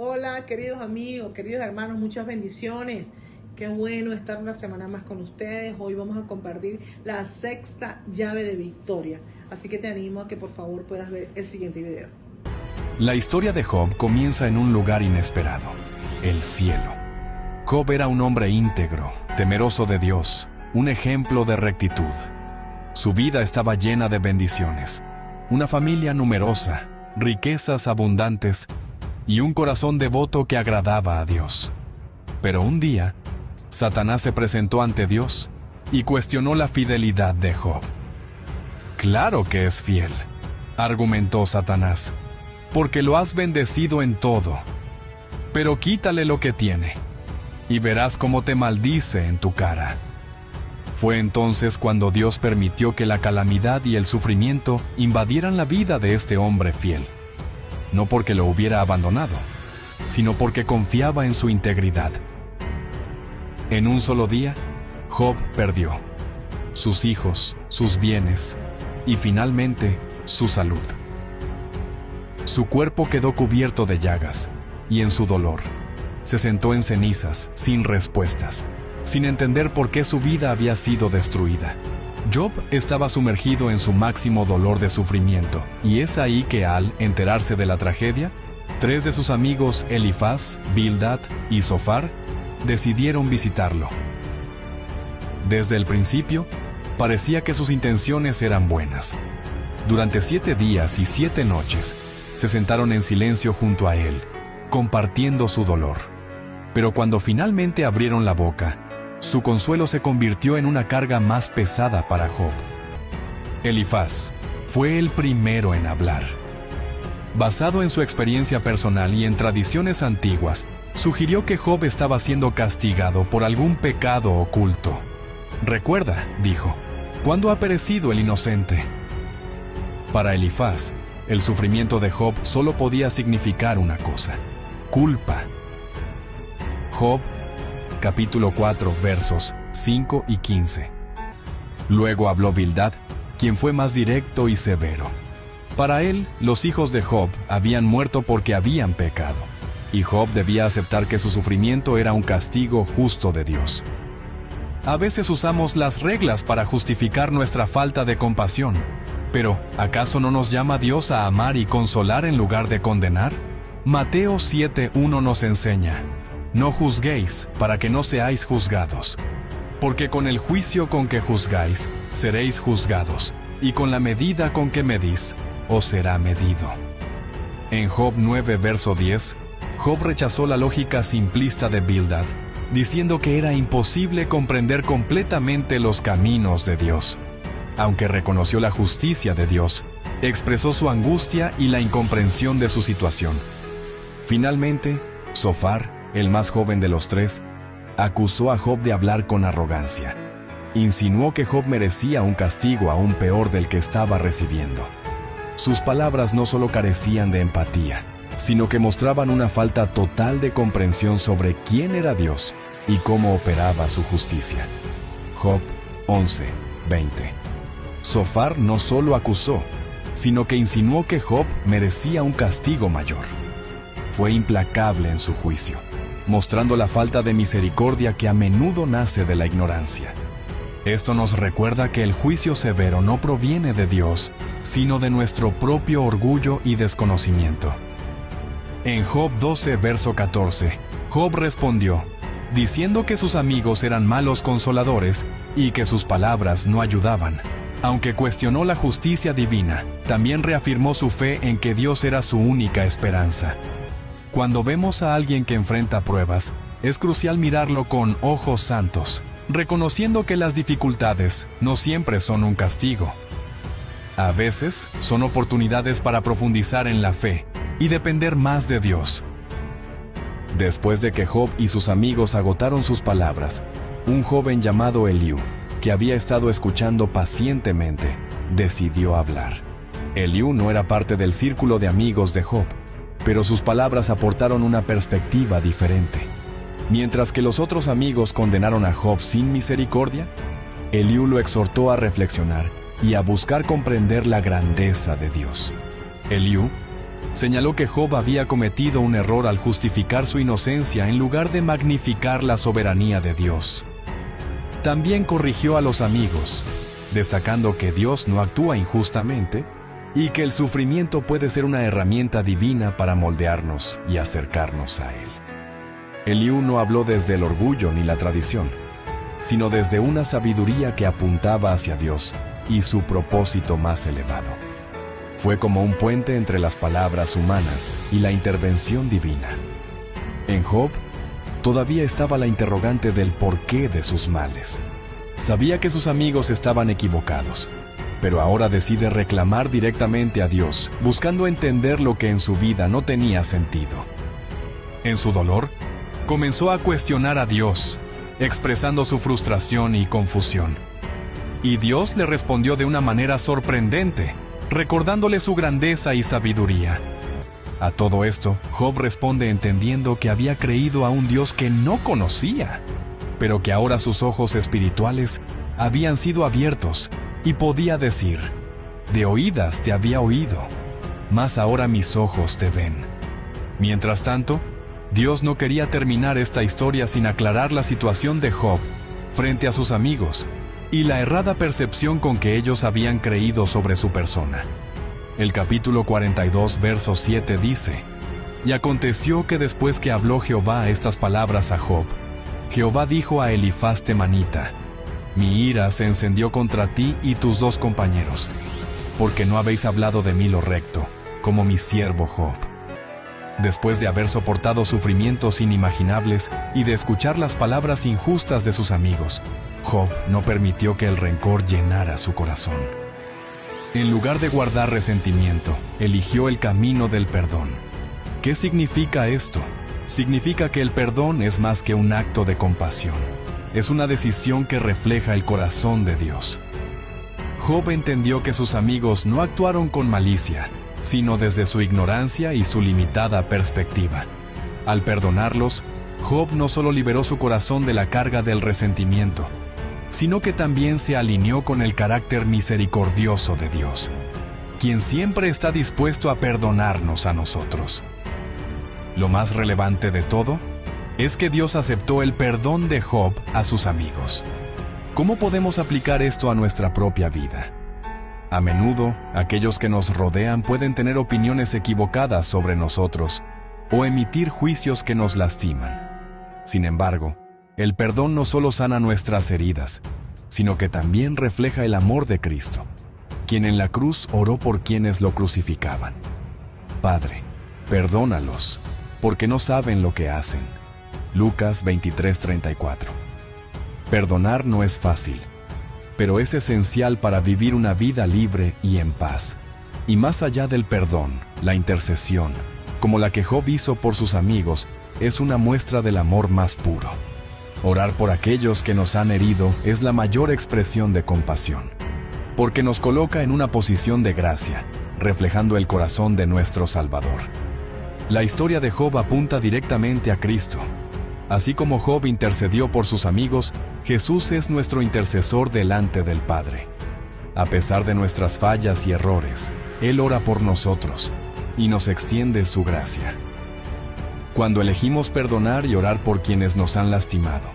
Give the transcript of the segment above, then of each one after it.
Hola, queridos amigos, queridos hermanos, muchas bendiciones. Qué bueno estar una semana más con ustedes. Hoy vamos a compartir la sexta llave de victoria. Así que te animo a que por favor puedas ver el siguiente video. La historia de Job comienza en un lugar inesperado, el cielo. Job era un hombre íntegro, temeroso de Dios, un ejemplo de rectitud. Su vida estaba llena de bendiciones, una familia numerosa, riquezas abundantes y un corazón devoto que agradaba a Dios. Pero un día, Satanás se presentó ante Dios y cuestionó la fidelidad de Job. «Claro que es fiel», argumentó Satanás, «porque lo has bendecido en todo. Pero quítale lo que tiene, y verás cómo te maldice en tu cara». Fue entonces cuando Dios permitió que la calamidad y el sufrimiento invadieran la vida de este hombre fiel. No porque lo hubiera abandonado, sino porque confiaba en su integridad. En un solo día, Job perdió sus hijos, sus bienes y finalmente su salud. Su cuerpo quedó cubierto de llagas y en su dolor se sentó en cenizas, sin respuestas, sin entender por qué su vida había sido destruida. Job estaba sumergido en su máximo dolor de sufrimiento, y es ahí que al enterarse de la tragedia, 3 de sus amigos Elifaz, Bildad y Zofar decidieron visitarlo. Desde el principio, parecía que sus intenciones eran buenas. Durante 7 días y 7 noches, se sentaron en silencio junto a él, compartiendo su dolor. Pero cuando finalmente abrieron la boca, su consuelo se convirtió en una carga más pesada para Job. Elifaz fue el primero en hablar. Basado en su experiencia personal y en tradiciones antiguas, sugirió que Job estaba siendo castigado por algún pecado oculto. «Recuerda», dijo, «¿cuándo ha perecido el inocente?». Para Elifaz, el sufrimiento de Job solo podía significar una cosa: culpa. Job, capítulo 4, versos 5 y 15. Luego habló Bildad, quien fue más directo y severo. Para él, los hijos de Job habían muerto porque habían pecado, y Job debía aceptar que su sufrimiento era un castigo justo de Dios. A veces usamos las reglas para justificar nuestra falta de compasión, pero ¿acaso no nos llama Dios a amar y consolar en lugar de condenar? Mateo 7:1 nos enseña: «No juzguéis, para que no seáis juzgados, porque con el juicio con que juzgáis, seréis juzgados, y con la medida con que medís, os será medido». En Job 9, verso 10, Job rechazó la lógica simplista de Bildad, diciendo que era imposible comprender completamente los caminos de Dios. Aunque reconoció la justicia de Dios, expresó su angustia y la incomprensión de su situación. Finalmente, Zofar, el más joven de los 3, acusó a Job de hablar con arrogancia. Insinuó que Job merecía un castigo aún peor del que estaba recibiendo. Sus palabras no solo carecían de empatía, sino que mostraban una falta total de comprensión sobre quién era Dios y cómo operaba su justicia. Job 11:20. Zofar no solo acusó, sino que insinuó que Job merecía un castigo mayor. Fue implacable en su juicio, mostrando la falta de misericordia que a menudo nace de la ignorancia. Esto nos recuerda que el juicio severo no proviene de Dios, sino de nuestro propio orgullo y desconocimiento. En Job 12, verso 14, Job respondió, diciendo que sus amigos eran malos consoladores y que sus palabras no ayudaban. Aunque cuestionó la justicia divina, también reafirmó su fe en que Dios era su única esperanza. Cuando vemos a alguien que enfrenta pruebas, es crucial mirarlo con ojos santos, reconociendo que las dificultades no siempre son un castigo. A veces son oportunidades para profundizar en la fe y depender más de Dios. Después de que Job y sus amigos agotaron sus palabras, un joven llamado Eliú, que había estado escuchando pacientemente, decidió hablar. Eliú no era parte del círculo de amigos de Job, pero sus palabras aportaron una perspectiva diferente. Mientras que los otros amigos condenaron a Job sin misericordia, Eliú lo exhortó a reflexionar y a buscar comprender la grandeza de Dios. Eliú Señaló que Job había cometido un error al justificar su inocencia en lugar de magnificar la soberanía de Dios. También corrigió a los amigos, destacando que Dios no actúa injustamente y que el sufrimiento puede ser una herramienta divina para moldearnos y acercarnos a Él. Eliú no habló desde el orgullo ni la tradición, sino desde una sabiduría que apuntaba hacia Dios y su propósito más elevado. Fue como un puente entre las palabras humanas y la intervención divina. En Job, todavía estaba la interrogante del porqué de sus males. Sabía que sus amigos estaban equivocados, pero ahora decide reclamar directamente a Dios, buscando entender lo que en su vida no tenía sentido. En su dolor, comenzó a cuestionar a Dios, expresando su frustración y confusión. Y Dios le respondió de una manera sorprendente, recordándole su grandeza y sabiduría. A todo esto, Job responde entendiendo que había creído a un Dios que no conocía, pero que ahora sus ojos espirituales habían sido abiertos y podía decir: de oídas te había oído, mas ahora mis ojos te ven. Mientras tanto, Dios no quería terminar esta historia sin aclarar la situación de Job frente a sus amigos y la errada percepción con que ellos habían creído sobre su persona. El capítulo 42, verso 7 dice: Y aconteció que después que habló Jehová estas palabras a Job, Jehová dijo a Elifaz temanita: Mi ira se encendió contra ti y tus 2 compañeros, porque no habéis hablado de mí lo recto, como mi siervo Job. Después de haber soportado sufrimientos inimaginables y de escuchar las palabras injustas de sus amigos, Job no permitió que el rencor llenara su corazón. En lugar de guardar resentimiento, eligió el camino del perdón. ¿Qué significa esto? Significa que el perdón es más que un acto de compasión. Es una decisión que refleja el corazón de Dios. Job entendió que sus amigos no actuaron con malicia, sino desde su ignorancia y su limitada perspectiva. Al perdonarlos, Job no solo liberó su corazón de la carga del resentimiento, sino que también se alineó con el carácter misericordioso de Dios, quien siempre está dispuesto a perdonarnos a nosotros. Lo más relevante de todo es que Dios aceptó el perdón de Job a sus amigos. ¿Cómo podemos aplicar esto a nuestra propia vida? A menudo, aquellos que nos rodean pueden tener opiniones equivocadas sobre nosotros o emitir juicios que nos lastiman. Sin embargo, el perdón no solo sana nuestras heridas, sino que también refleja el amor de Cristo, quien en la cruz oró por quienes lo crucificaban. Padre, perdónalos, porque no saben lo que hacen. Lucas 23:34. Perdonar no es fácil, pero es esencial para vivir una vida libre y en paz. Y más allá del perdón, la intercesión, como la que Job hizo por sus amigos, es una muestra del amor más puro. Orar por aquellos que nos han herido es la mayor expresión de compasión, porque nos coloca en una posición de gracia, reflejando el corazón de nuestro Salvador. La historia de Job apunta directamente a Cristo. Así como Job intercedió por sus amigos, Jesús es nuestro intercesor delante del Padre. A pesar de nuestras fallas y errores, Él ora por nosotros y nos extiende su gracia. Cuando elegimos perdonar y orar por quienes nos han lastimado,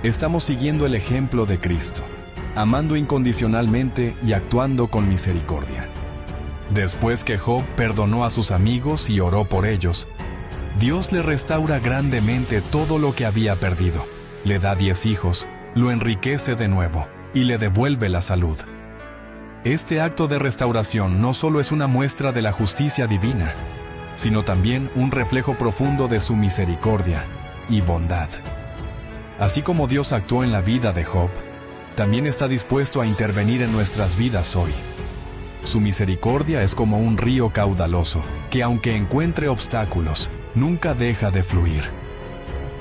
estamos siguiendo el ejemplo de Cristo, amando incondicionalmente y actuando con misericordia. Después que Job perdonó a sus amigos y oró por ellos, Dios le restaura grandemente todo lo que había perdido, le da 10 hijos, lo enriquece de nuevo y le devuelve la salud. Este acto de restauración no solo es una muestra de la justicia divina, sino también un reflejo profundo de su misericordia y bondad. Así como Dios actuó en la vida de Job, también está dispuesto a intervenir en nuestras vidas hoy. Su misericordia es como un río caudaloso, que aunque encuentre obstáculos, nunca deja de fluir.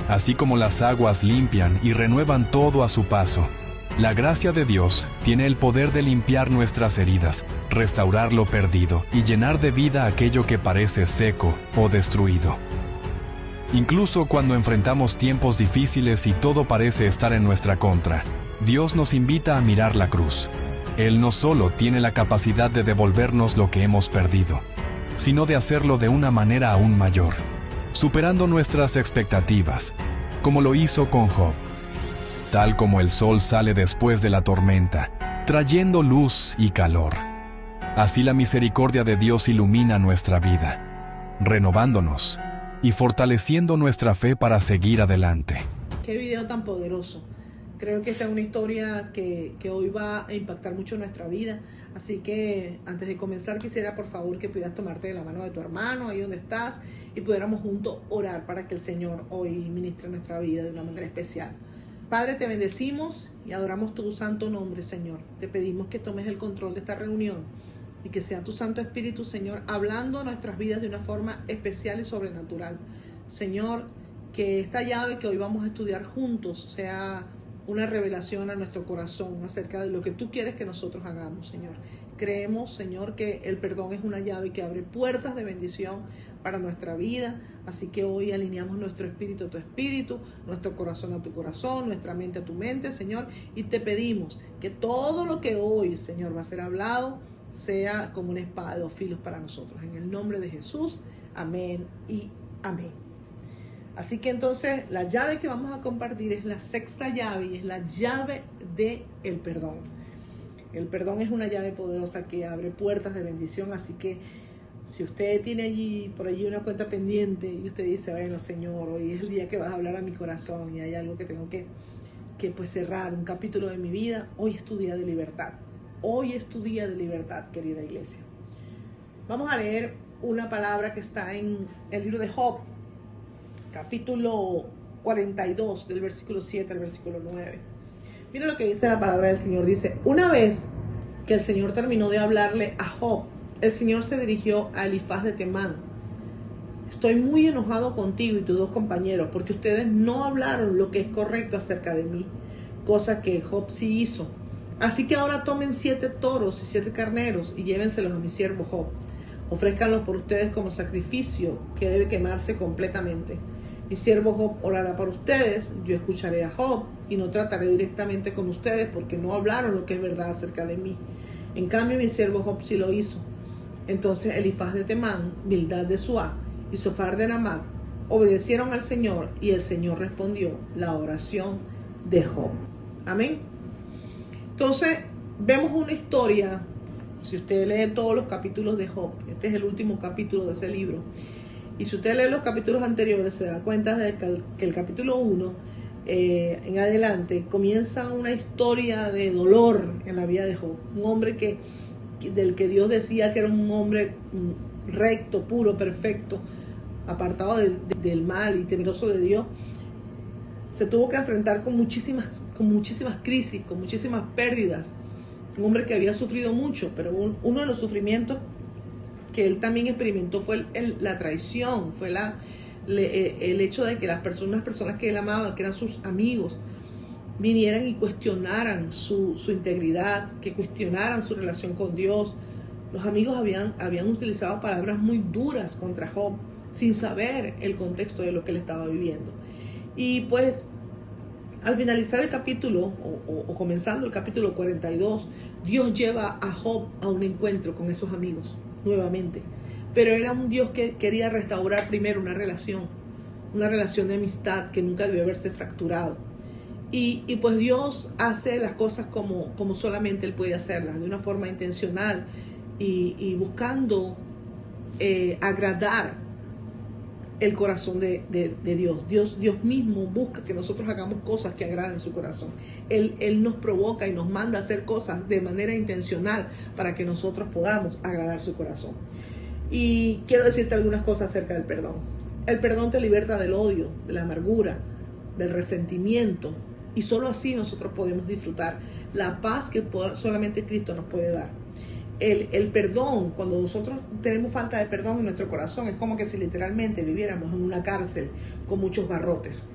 Así como las aguas limpian y renuevan todo a su paso, la gracia de Dios tiene el poder de limpiar nuestras heridas, restaurar lo perdido y llenar de vida aquello que parece seco o destruido. Incluso cuando enfrentamos tiempos difíciles y todo parece estar en nuestra contra, Dios nos invita a mirar la cruz. Él no solo tiene la capacidad de devolvernos lo que hemos perdido, sino de hacerlo de una manera aún mayor, superando nuestras expectativas, como lo hizo con Job. Tal como el sol sale después de la tormenta, trayendo luz y calor. Así la misericordia de Dios ilumina nuestra vida, renovándonos y fortaleciendo nuestra fe para seguir adelante. Qué video tan poderoso. Creo que esta es una historia que hoy va a impactar mucho nuestra vida. Así que antes de comenzar quisiera por favor que pudieras tomarte de la mano de tu hermano ahí donde estás y pudiéramos juntos orar para que el Señor hoy ministre nuestra vida de una manera especial. Padre, te bendecimos y adoramos tu santo nombre, Señor. Te pedimos que tomes el control de esta reunión y que sea tu Santo Espíritu, Señor, hablando a nuestras vidas de una forma especial y sobrenatural. Señor, que esta llave que hoy vamos a estudiar juntos sea una revelación a nuestro corazón acerca de lo que tú quieres que nosotros hagamos, Señor. Creemos, Señor, que el perdón es una llave que abre puertas de bendición para nuestra vida. Así que hoy alineamos nuestro espíritu a tu espíritu, nuestro corazón a tu corazón, nuestra mente a tu mente, Señor. Y te pedimos que todo lo que hoy, Señor, va a ser hablado sea como una espada de dos filos para nosotros. En el nombre de Jesús, amén y amén. Así que entonces la llave que vamos a compartir es la sexta llave y es la llave del perdón. El perdón es una llave poderosa que abre puertas de bendición, así que si usted tiene por allí una cuenta pendiente y usted dice, bueno, Señor, hoy es el día que vas a hablar a mi corazón y hay algo que tengo que pues cerrar, un capítulo de mi vida, hoy es tu día de libertad. Hoy es tu día de libertad, querida iglesia. Vamos a leer una palabra que está en el libro de Job, capítulo 42, del versículo 7 al versículo 9. Mira lo que dice la palabra del Señor. Dice, una vez que el Señor terminó de hablarle a Job, el Señor se dirigió a Elifaz de Temán. Estoy muy enojado contigo y tus dos compañeros, porque ustedes no hablaron lo que es correcto acerca de mí, cosa que Job sí hizo. Así que ahora tomen 7 toros y 7 carneros y llévenselos a mi siervo Job. Ofrézcanlos por ustedes como sacrificio que debe quemarse completamente. Mi siervo Job orará por ustedes, yo escucharé a Job y no trataré directamente con ustedes porque no hablaron lo que es verdad acerca de mí. En cambio, mi siervo Job sí lo hizo. Entonces Elifaz de Temán, Bildad de Suá y Sofar de Namat obedecieron al Señor y el Señor respondió la oración de Job. Amén. Entonces, vemos una historia, si usted lee todos los capítulos de Job, este es el último capítulo de ese libro, y si usted lee los capítulos anteriores, se da cuenta de que el capítulo 1 en adelante comienza una historia de dolor en la vida de Job, un hombre del que Dios decía que era un hombre recto, puro, perfecto, apartado del mal y temeroso de Dios. Se tuvo que enfrentar con muchísimas crisis, con muchísimas pérdidas. Un hombre que había sufrido mucho, pero uno de los sufrimientos que él también experimentó fue la traición, fue el hecho de que las personas que él amaba, que eran sus amigos, vinieran y cuestionaran su integridad, que cuestionaran su relación con Dios. Los amigos habían utilizado palabras muy duras contra Job, sin saber el contexto de lo que él estaba viviendo. Y pues al finalizar el capítulo, o comenzando el capítulo 42, Dios lleva a Job a un encuentro con esos amigos, nuevamente. Pero era un Dios que quería restaurar primero una relación de amistad que nunca debió haberse fracturado. Y pues Dios hace las cosas como solamente Él puede hacerlas, de una forma intencional y buscando agradar el corazón de Dios. Dios mismo busca que nosotros hagamos cosas que agraden su corazón. Él nos provoca y nos manda a hacer cosas de manera intencional para que nosotros podamos agradar su corazón. Y quiero decirte algunas cosas acerca del perdón. El perdón te liberta del odio, de la amargura, del resentimiento, y solo así nosotros podemos disfrutar la paz que solamente Cristo nos puede dar. El perdón, cuando nosotros tenemos falta de perdón en nuestro corazón, es como que si literalmente viviéramos en una cárcel con muchos barrotes.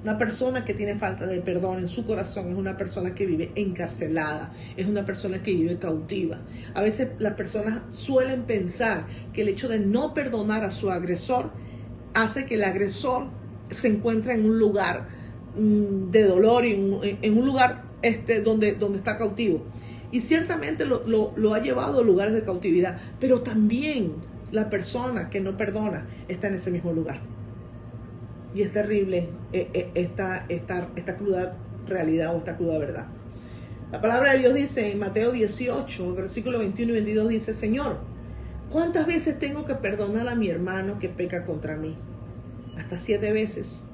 Una persona que tiene falta de perdón en su corazón es una persona que vive encarcelada, es una persona que vive cautiva. A veces las personas suelen pensar que el hecho de no perdonar a su agresor hace que el agresor se encuentre en un lugar de dolor y en un lugar donde está cautivo. Y ciertamente lo ha llevado a lugares de cautividad, pero también la persona que no perdona está en ese mismo lugar. Y es terrible esta cruda realidad o esta cruda verdad. La palabra de Dios dice en Mateo 18, versículos 21 y 22, dice: Señor, ¿cuántas veces tengo que perdonar a mi hermano que peca contra mí? Hasta 7 veces.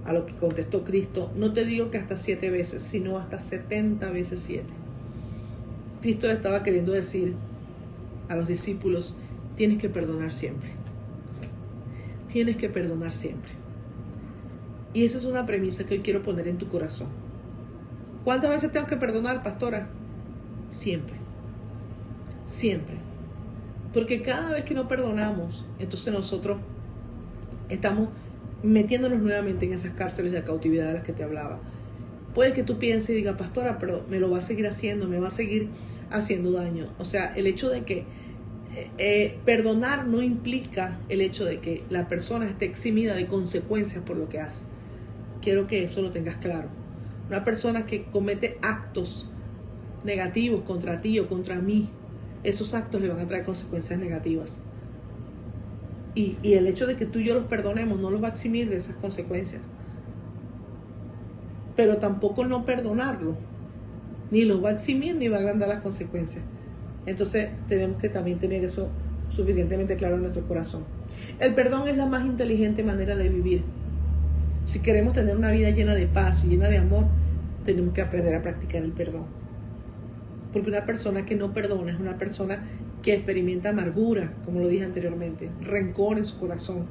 A lo que contestó Cristo: no te digo que hasta 7 veces, sino hasta 70 veces 7. Cristo le estaba queriendo decir a los discípulos: tienes que perdonar siempre. Tienes que perdonar siempre. Y esa es una premisa que hoy quiero poner en tu corazón. ¿Cuántas veces tengo que perdonar, pastora? Siempre. Siempre. Porque cada vez que no perdonamos, entonces nosotros estamos metiéndonos nuevamente en esas cárceles de cautividad de las que te hablaba. Puede que tú pienses y digas: pastora, pero me lo va a seguir haciendo, me va a seguir haciendo daño. O sea, el hecho de que perdonar no implica el hecho de que la persona esté eximida de consecuencias por lo que hace. Quiero que eso lo tengas claro. Una persona que comete actos negativos contra ti o contra mí, esos actos le van a traer consecuencias negativas. Y el hecho de que tú y yo los perdonemos no los va a eximir de esas consecuencias. Pero tampoco no perdonarlo ni los va a eximir ni va a agrandar las consecuencias. Entonces tenemos que también tener eso suficientemente claro en nuestro corazón. El perdón es la más inteligente manera de vivir. Si queremos tener una vida llena de paz y llena de amor, tenemos que aprender a practicar el perdón. Porque una persona que no perdona es una persona que experimenta amargura, como lo dije anteriormente, rencor en su corazón.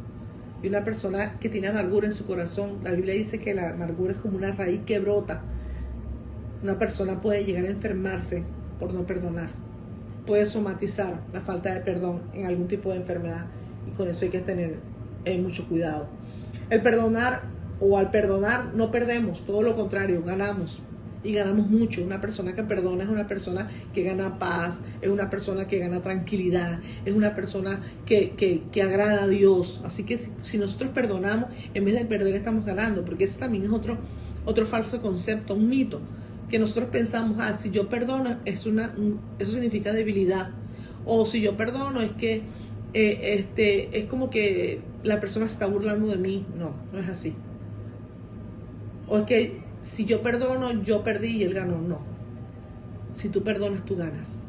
Y una persona que tiene amargura en su corazón, la Biblia dice que la amargura es como una raíz que brota. Una persona puede llegar a enfermarse por no perdonar. Puede somatizar la falta de perdón en algún tipo de enfermedad. Y con eso hay que tener mucho cuidado. El perdonar o al perdonar no perdemos, todo lo contrario, ganamos. Y ganamos mucho. Una persona que perdona es una persona que gana paz, es una persona que gana tranquilidad, es una persona que agrada a Dios. Así que si nosotros perdonamos, en vez de perder estamos ganando, porque ese también es otro falso concepto, un mito, que nosotros pensamos: si yo perdono, eso significa debilidad. O si yo perdono es que es como que la persona se está burlando de mí. No, no es así. O es que si yo perdono, yo perdí y él ganó. No. Si tú perdonas, tú ganas.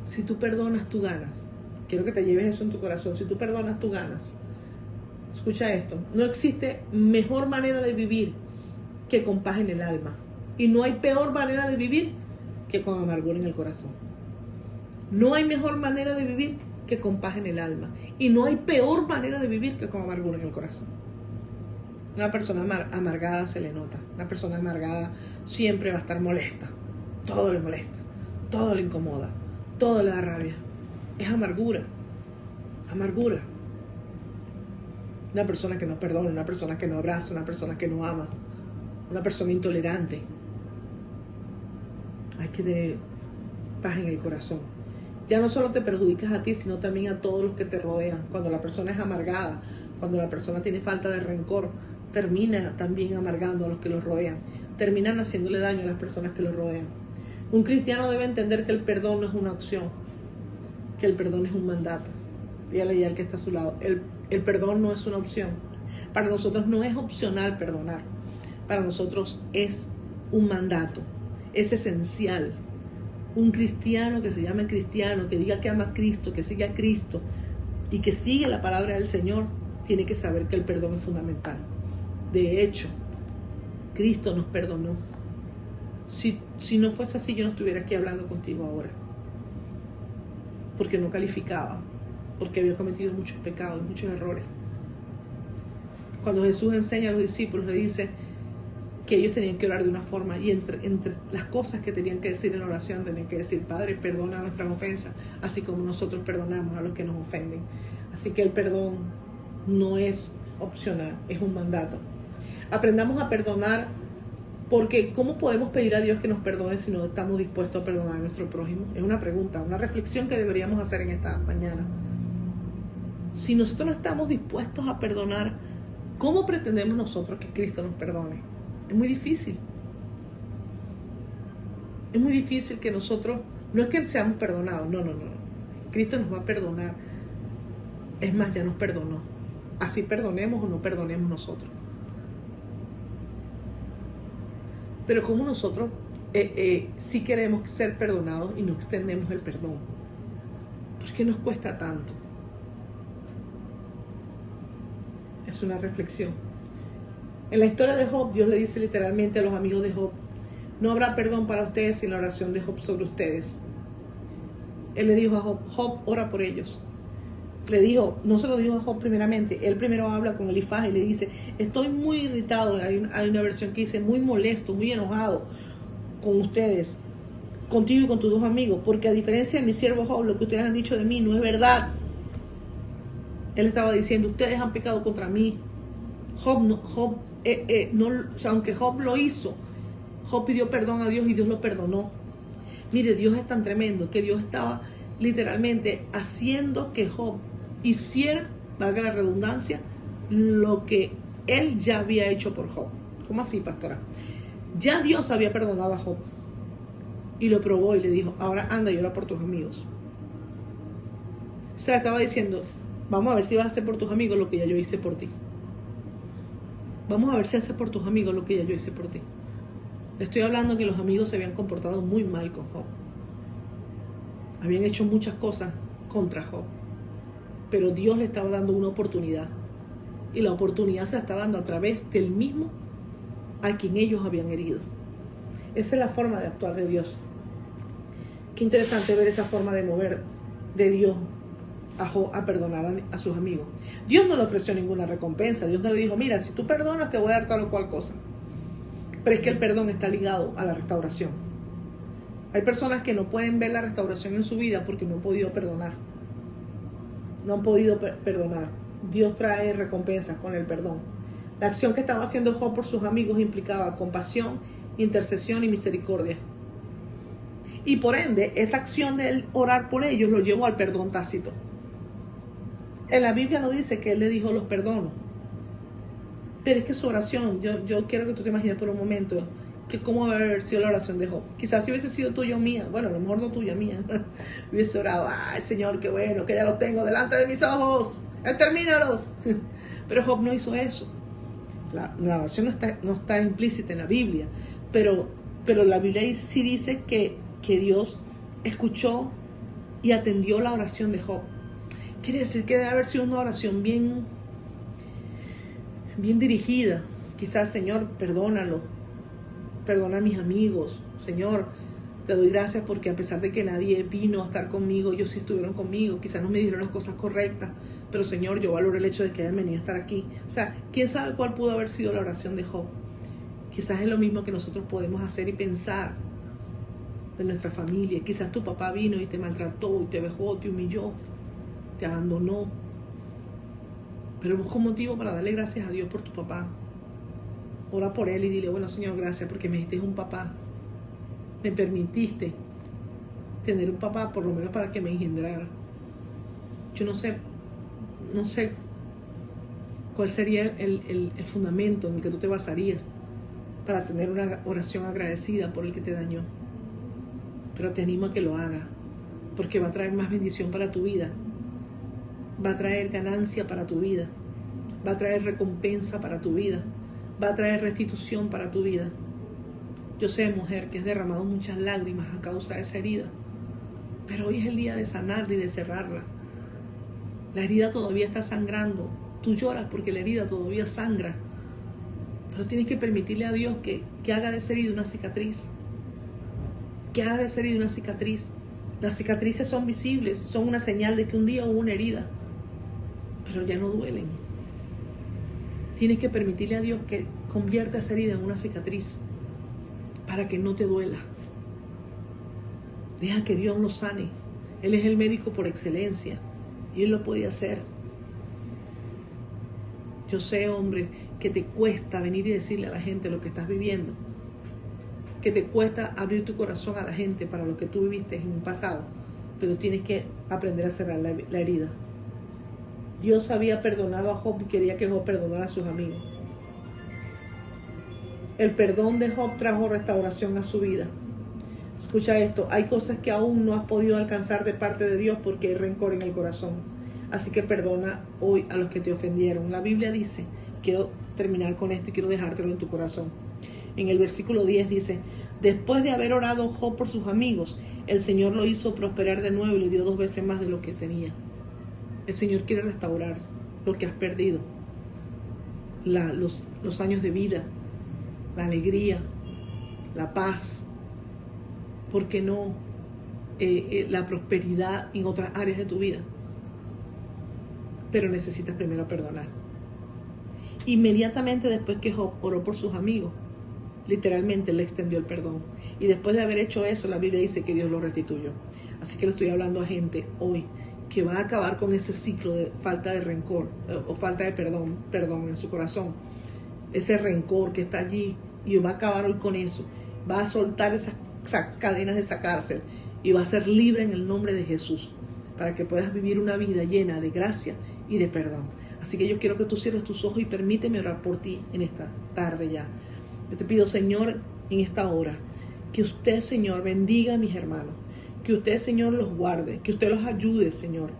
Si tú perdonas, tú ganas. Quiero que te lleves eso en tu corazón. Si tú perdonas, tú ganas. Escucha esto. No existe mejor manera de vivir que con paz en el alma. Y no hay peor manera de vivir que con amargura en el corazón. No hay mejor manera de vivir que con paz en el alma. Y no hay peor manera de vivir que con amargura en el corazón. Una persona amargada se le nota. Una persona amargada siempre va a estar molesta. Todo le molesta. Todo le incomoda. Todo le da rabia. Es amargura. Amargura. Una persona que no perdona, una persona que no abraza, una persona que no ama, una persona intolerante. Hay que tener paz en el corazón. Ya no solo te perjudicas a ti, sino también a todos los que te rodean. Cuando la persona es amargada, cuando la persona tiene falta de rencor, termina también amargando a los que los rodean. Terminan haciéndole daño a las personas que los rodean. Un cristiano debe entender que el perdón no es una opción, que el perdón es un mandato. Dígale ya al que está a su lado. El perdón no es una opción. Para nosotros no es opcional perdonar. Para nosotros es un mandato. Es esencial. Un cristiano que se llame cristiano, que diga que ama a Cristo, que sigue a Cristo y que sigue la palabra del Señor, tiene que saber que el perdón es fundamental. De hecho, Cristo nos perdonó. Si no fuese así, yo no estuviera aquí hablando contigo ahora. Porque no calificaba. Porque había cometido muchos pecados, muchos errores. Cuando Jesús enseña a los discípulos, le dice que ellos tenían que orar de una forma, y entre las cosas que tenían que decir en oración, tenían que decir: Padre, perdona nuestras ofensas, así como nosotros perdonamos a los que nos ofenden. Así que el perdón no es opcional, es un mandato. Aprendamos a perdonar, porque ¿cómo podemos pedir a Dios que nos perdone si no estamos dispuestos a perdonar a nuestro prójimo? Es una pregunta, una reflexión que deberíamos hacer en esta mañana. Si nosotros no estamos dispuestos a perdonar, ¿cómo pretendemos nosotros que Cristo nos perdone? Es muy difícil. Es muy difícil que nosotros, no es que seamos perdonados, no. Cristo nos va a perdonar Es más, ya nos perdonó. Así perdonemos o no perdonemos nosotros. Pero como nosotros sí queremos ser perdonados y no extendemos el perdón. ¿Por qué nos cuesta tanto? Es una reflexión. En la historia de Job, Dios le dice literalmente a los amigos de Job: no habrá perdón para ustedes sin la oración de Job sobre ustedes. Él le dijo a Job: Job, ora por ellos. Le dijo, no se lo dijo a Job primeramente, él primero habla con Elifaz y le dice: estoy muy irritado. Hay una versión que dice muy molesto, muy enojado con ustedes, contigo y con tus dos amigos, porque a diferencia de mi siervo Job, lo que ustedes han dicho de mí no es verdad. Él estaba diciendo: ustedes han pecado contra mí. Aunque Job lo hizo, Job pidió perdón a Dios y Dios lo perdonó. Mire, Dios es tan tremendo que Dios estaba literalmente haciendo que Job hiciera, valga la redundancia, lo que él ya había hecho por Job. ¿Cómo así, pastora? Ya Dios había perdonado a Job y lo probó y le dijo: ahora anda y ora por tus amigos. O sea, estaba diciendo: vamos a ver si vas a hacer por tus amigos lo que ya yo hice por ti. Vamos a ver si haces por tus amigos lo que ya yo hice por ti. Le estoy hablando que los amigos se habían comportado muy mal con Job. Habían hecho muchas cosas contra Job. Pero Dios le estaba dando una oportunidad. Y la oportunidad se está dando a través del mismo a quien ellos habían herido. Esa es la forma de actuar de Dios. Qué interesante ver esa forma de mover de Dios a Job a perdonar a sus amigos. Dios no le ofreció ninguna recompensa. Dios no le dijo: mira, si tú perdonas te voy a dar tal o cual cosa. Pero es que el perdón está ligado a la restauración. Hay personas que no pueden ver la restauración en su vida porque no han podido perdonar. No han podido perdonar. Dios trae recompensas con el perdón. La acción que estaba haciendo Job por sus amigos implicaba compasión, intercesión y misericordia. Y por ende, esa acción de él orar por ellos lo llevó al perdón tácito. En la Biblia no dice que él le dijo: los perdono. Pero es que su oración, yo quiero que tú te imagines por un momento que cómo debe haber sido la oración de Job. Quizás si hubiese sido tuya o mía, bueno, a lo mejor no tuya, mía, hubiese orado: ay, Señor, qué bueno, que ya lo tengo delante de mis ojos, termínalos. Pero Job no hizo eso. La oración no está implícita en la Biblia, pero la Biblia sí dice que Dios escuchó y atendió la oración de Job. Quiere decir que debe haber sido una oración bien dirigida. Quizás: Señor, perdónalo, perdona a mis amigos. Señor, te doy gracias porque a pesar de que nadie vino a estar conmigo, ellos sí estuvieron conmigo. Quizás no me dijeron las cosas correctas, pero Señor, yo valoro el hecho de que hayan venido a estar aquí. O sea, quién sabe cuál pudo haber sido la oración de Job. Quizás es lo mismo que nosotros podemos hacer y pensar de nuestra familia. Quizás tu papá vino y te maltrató y te vejó, te humilló, te abandonó, pero busca un motivo para darle gracias a Dios por tu papá. Ora por él y dile: bueno, Señor, gracias porque me diste un papá, me permitiste tener un papá por lo menos para que me engendrara. Yo no sé cuál sería el fundamento en el que tú te basarías para tener una oración agradecida por el que te dañó, pero te animo a que lo hagas, porque va a traer más bendición para tu vida, va a traer ganancia para tu vida, va a traer recompensa para tu vida, va a traer restitución para tu vida. Yo sé, mujer, que has derramado muchas lágrimas a causa de esa herida, pero hoy es el día de sanarla y de cerrarla. La herida todavía está sangrando. Tú lloras porque la herida todavía sangra, pero tienes que permitirle a Dios que haga de esa herida una cicatriz. Que haga de esa herida una cicatriz. Las cicatrices son visibles, son una señal de que un día hubo una herida, pero ya no duelen. Tienes que permitirle a Dios que convierta esa herida en una cicatriz para que no te duela. Deja que Dios lo sane. Él es el médico por excelencia y Él lo puede hacer. Yo sé, hombre, que te cuesta venir y decirle a la gente lo que estás viviendo, que te cuesta abrir tu corazón a la gente para lo que tú viviste en un pasado, pero tienes que aprender a cerrar la herida. Dios había perdonado a Job y quería que Job perdonara a sus amigos. El perdón de Job trajo restauración a su vida. Escucha esto: hay cosas que aún no has podido alcanzar de parte de Dios porque hay rencor en el corazón. Así que perdona hoy a los que te ofendieron. La Biblia dice, quiero terminar con esto y quiero dejártelo en tu corazón. En el versículo 10 dice, después de haber orado Job por sus amigos, el Señor lo hizo prosperar de nuevo y le dio 2 veces más de lo que tenía. El Señor quiere restaurar lo que has perdido. Los años de vida, la alegría, la paz, ¿por qué no? La prosperidad en otras áreas de tu vida. Pero necesitas primero perdonar. Inmediatamente después que Job oró por sus amigos, literalmente le extendió el perdón. Y después de haber hecho eso, la Biblia dice que Dios lo restituyó. Así que le estoy hablando a gente hoy que va a acabar con ese ciclo de falta de rencor o falta de perdón en su corazón. Ese rencor que está allí, y va a acabar hoy con eso. Va a soltar esas cadenas de esa cárcel y va a ser libre en el nombre de Jesús, para que puedas vivir una vida llena de gracia y de perdón. Así que yo quiero que tú cierres tus ojos y permíteme orar por ti en esta tarde ya. Yo te pido, Señor, en esta hora, que usted, Señor, bendiga a mis hermanos, que usted, Señor, los guarde, que usted los ayude, Señor.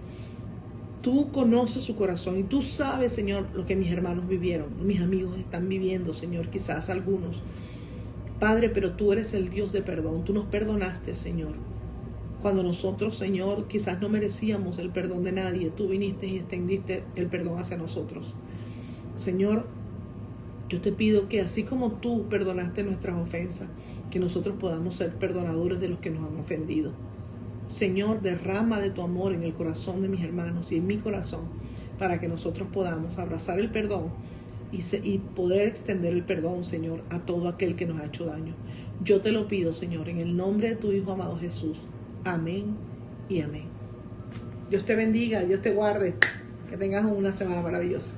Tú conoces su corazón y tú sabes, Señor, lo que mis hermanos vivieron, mis amigos están viviendo, Señor, quizás algunos. Padre, pero tú eres el Dios de perdón, tú nos perdonaste, Señor. Cuando nosotros, Señor, quizás no merecíamos el perdón de nadie, tú viniste y extendiste el perdón hacia nosotros. Señor, yo te pido que así como tú perdonaste nuestras ofensas, que nosotros podamos ser perdonadores de los que nos han ofendido. Señor, derrama de tu amor en el corazón de mis hermanos y en mi corazón, para que nosotros podamos abrazar el perdón y poder extender el perdón, Señor, a todo aquel que nos ha hecho daño. Yo te lo pido, Señor, en el nombre de tu Hijo amado Jesús. Amén y amén. Dios te bendiga, Dios te guarde. Que tengas una semana maravillosa.